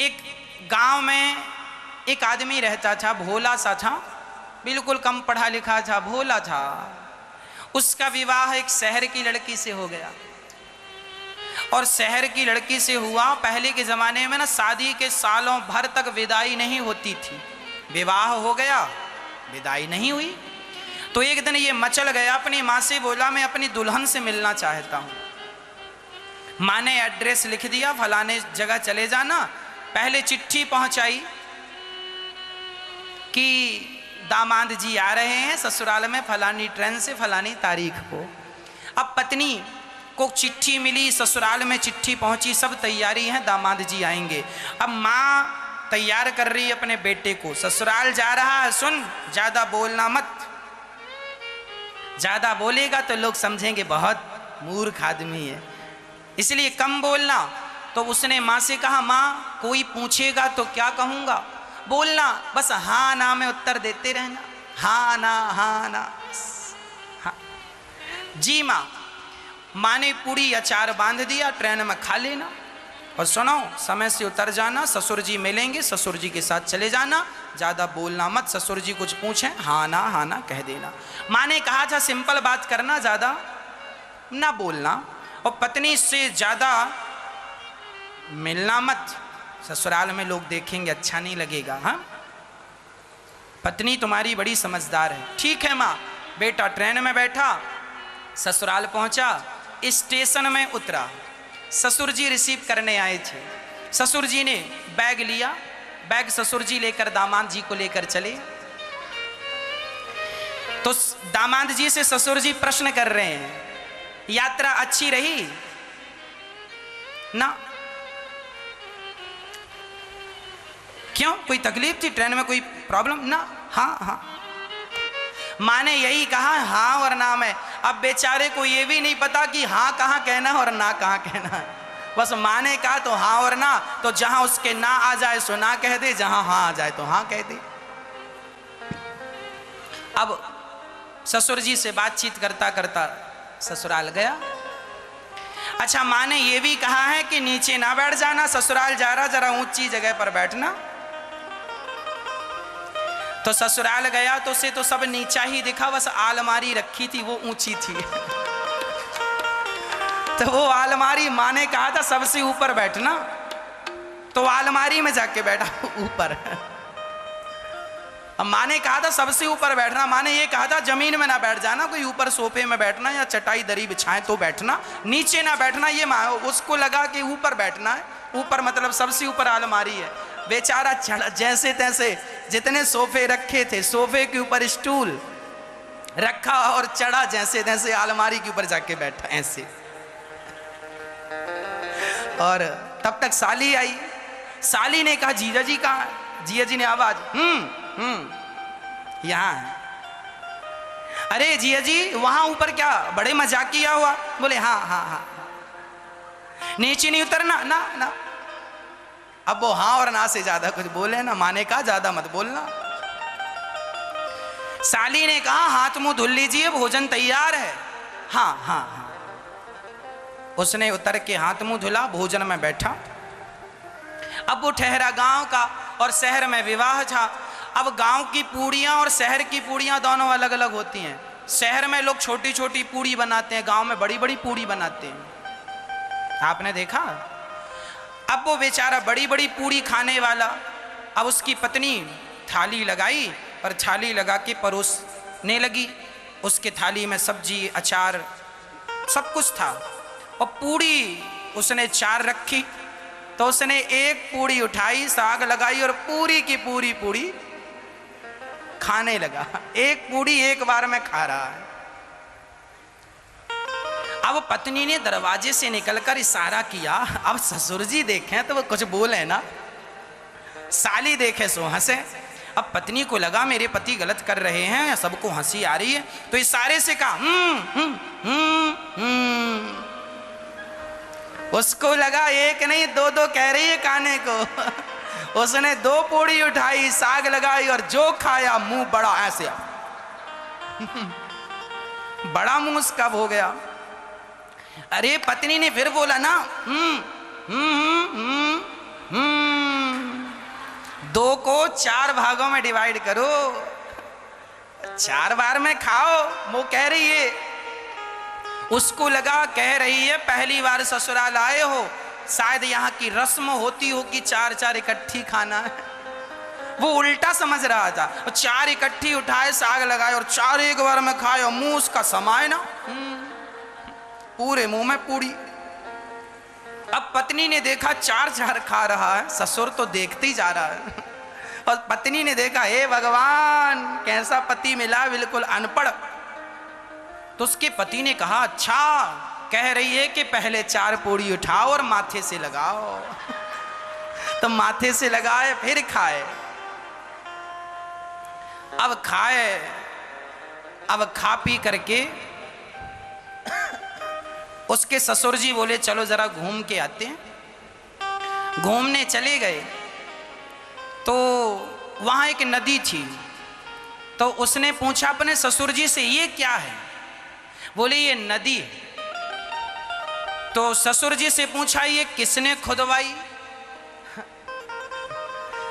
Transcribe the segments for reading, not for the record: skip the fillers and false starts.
एक गांव में एक आदमी रहता था, भोला सा था, बिल्कुल कम पढ़ा लिखा था, भोला था। उसका विवाह एक शहर की लड़की से हो गया। और शहर की लड़की से हुआ, पहले के ज़माने में ना शादी के सालों भर तक विदाई नहीं होती थी। विवाह हो गया, विदाई नहीं हुई, तो एक दिन ये मचल गया, अपनी माँ से बोला मैं अपनी दुल्हन से मिलना चाहता हूँ। माँ ने एड्रेस लिख दिया, फलाने जगह चले जाना। पहले चिट्ठी पहुँचाई कि दामाद जी आ रहे हैं ससुराल में फलानी ट्रेन से फलानी तारीख को। अब पत्नी को चिट्ठी मिली, ससुराल में चिट्ठी पहुंची, सब तैयारी है, दामाद जी आएंगे। अब माँ तैयार कर रही है अपने बेटे को, ससुराल जा रहा है, सुन ज़्यादा बोलना मत, ज़्यादा बोलेगा तो लोग समझेंगे बहुत मूर्ख आदमी है, इसलिए कम बोलना। तो उसने माँ से कहा, माँ कोई पूछेगा तो क्या कहूँगा, बोलना बस हाँ ना में उत्तर देते रहना, हाँ ना हाँ ना हाँ। जी माँ। माँ ने पूरी अचार बांध दिया, ट्रेन में खा लेना और सुनो समय से उतर जाना, ससुर जी मिलेंगे, ससुर जी के साथ चले जाना, ज़्यादा बोलना मत, ससुर जी कुछ पूछें हाँ ना कह देना। माँ ने कहा था सिंपल बात करना, ज़्यादा ना बोलना, और पत्नी से ज़्यादा मिलना मत, ससुराल में लोग देखेंगे अच्छा नहीं लगेगा। हाँ, पत्नी तुम्हारी बड़ी समझदार है। ठीक है माँ। बेटा ट्रेन में बैठा, ससुराल पहुंचा, स्टेशन में उतरा, ससुर जी रिसीव करने आए थे। ससुर जी ने बैग लिया, बैग ससुर जी लेकर दामाद जी को लेकर चले। तो दामाद जी से ससुर जी प्रश्न कर रहे हैं, यात्रा अच्छी रही ना? क्यों, कोई तकलीफ थी ट्रेन में, कोई प्रॉब्लम ना? हाँ हाँ। माँ ने यही कहा हाँ और ना में। अब बेचारे को ये भी नहीं पता कि हाँ कहाँ कहना और ना कहाँ कहना, बस माँ ने कहा तो हाँ और ना, तो जहाँ उसके ना आ जाए सो ना कह दे, जहाँ हाँ आ जाए तो हाँ कह दे। अब ससुर जी से बातचीत करता करता ससुराल गया। अच्छा, माँ ने ये भी कहा है कि नीचे ना बैठ जाना, ससुराल जा रहा, जरा ऊंची जगह पर बैठना। तो ससुराल गया तो उसे तो सब नीचा ही दिखा, बस आलमारी रखी थी वो ऊंची थी। तो वो आलमारी, माँ ने कहा था सबसे ऊपर बैठना, तो आलमारी में जाके बैठा ऊपर। अब माँ ने कहा था सबसे ऊपर बैठना, माँ ने ये कहा था जमीन में ना बैठ जाना, कोई ऊपर सोफे में बैठना या चटाई दरी बिछाएं तो बैठना, नीचे ना बैठना। ये माँ उसको लगा कि ऊपर बैठना है, ऊपर मतलब सबसे ऊपर आलमारी है। बेचारा चढ़ा जैसे तैसे, जितने सोफे रखे थे सोफे के ऊपर स्टूल रखा और चढ़ा जैसे तैसे आलमारी के ऊपर जाके बैठा ऐसे। और तब तक साली आई। साली ने कहा जीजा जी कहाँ है? जीजा जी ने आवाज यहाँ है। अरे जीजा जी वहां ऊपर क्या बड़े मजाक किया हुआ? बोले हाँ हाँ हाँ। नीचे नहीं उतरना ना ना। अब वो हाँ और ना से ज्यादा कुछ बोले ना, माँ ने कहा ज्यादा मत बोलना। साली ने कहा हाथ मुंह धुल लीजिए, भोजन तैयार है। हाँ हाँ हाँ। उसने उतर के हाथ मुंह धुला, भोजन में बैठा। अब वो ठहरा गांव का और शहर में विवाह था। अब गांव की पूड़ियाँ और शहर की पूड़ियाँ दोनों अलग अलग होती हैं। शहर में लोग छोटी छोटी पूड़ी बनाते हैं, गांव में बड़ी बड़ी पूड़ी बनाते हैं। आपने देखा? अब वो बेचारा बड़ी बड़ी पूड़ी खाने वाला, अब उसकी पत्नी थाली लगाई और थाली लगा के परोसने लगी। उसके थाली में सब्जी अचार सब कुछ था और पूड़ी उसने 4 रखी। तो उसने एक पूड़ी उठाई, साग लगाई और पूरी की पूरी पूड़ी खाने लगा। एक पूड़ी एक बार में खा रहा है। अब पत्नी ने दरवाजे से निकलकर इशारा किया, अब ससुर जी देखें तो वो कुछ बोले ना, साली देखे सो हंसे। अब पत्नी को लगा मेरे पति गलत कर रहे हैं या सबको हंसी आ रही है, तो इशारे से कहा उसको लगा एक नहीं दो दो कह रही है खाने को। उसने 2 पूड़ी उठाई, साग लगाई और जो खाया मुंह बड़ा ऐसे बड़ा मुंह उसका हो गया। अरे पत्नी ने फिर बोला ना 2 को 4 भागों में डिवाइड करो, 4 बार में खाओ। वो कह रही है, उसको लगा कह रही है पहली बार ससुराल आए हो, शायद यहाँ की रस्म होती हो कि 4 इकट्ठी खाना है। वो उल्टा समझ रहा था, 4 इकट्ठी उठाए, साग लगाए और 4 एक बार में खाए और मुंह उसका समाये ना, पूरे मुंह में पूरी। अब पत्नी ने देखा 4 खा रहा है, ससुर तो देखते ही जा रहा है। और पत्नी ने देखा, हे भगवान कैसा पति मिला, बिल्कुल अनपढ़। तो उसके पति ने कहा, अच्छा कह रही है कि पहले 4 पूड़ी उठाओ और माथे से लगाओ। तो माथे से लगाए, फिर खाए। अब खाए, अब खा पी करके उसके ससुर जी बोले चलो जरा घूम के आते हैं। घूमने चले गए तो वहां एक नदी थी। तो उसने पूछा अपने ससुर जी से, ये क्या है? बोले ये नदी है। तो ससुर जी से पूछा, ये किसने खुदवाई?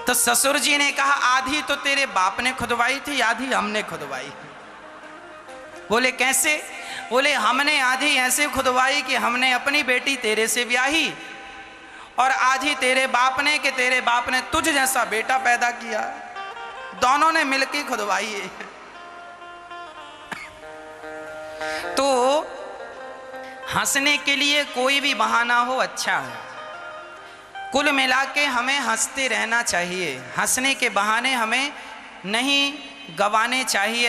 तो ससुर जी ने कहा, आधी तो तेरे बाप ने खुदवाई थी, आधी हमने खुदवाई। बोले कैसे? बोले हमने आधी ऐसे खुदवाई कि हमने अपनी बेटी तेरे से ब्याही, और आधी तेरे बाप ने कि तेरे बाप ने तुझ जैसा बेटा पैदा किया, दोनों ने मिलकर खुदवाई है। तो हंसने के लिए कोई भी बहाना हो अच्छा है। कुल मिला के हमें हंसते रहना चाहिए, हंसने के बहाने हमें नहीं गंवाने चाहिए।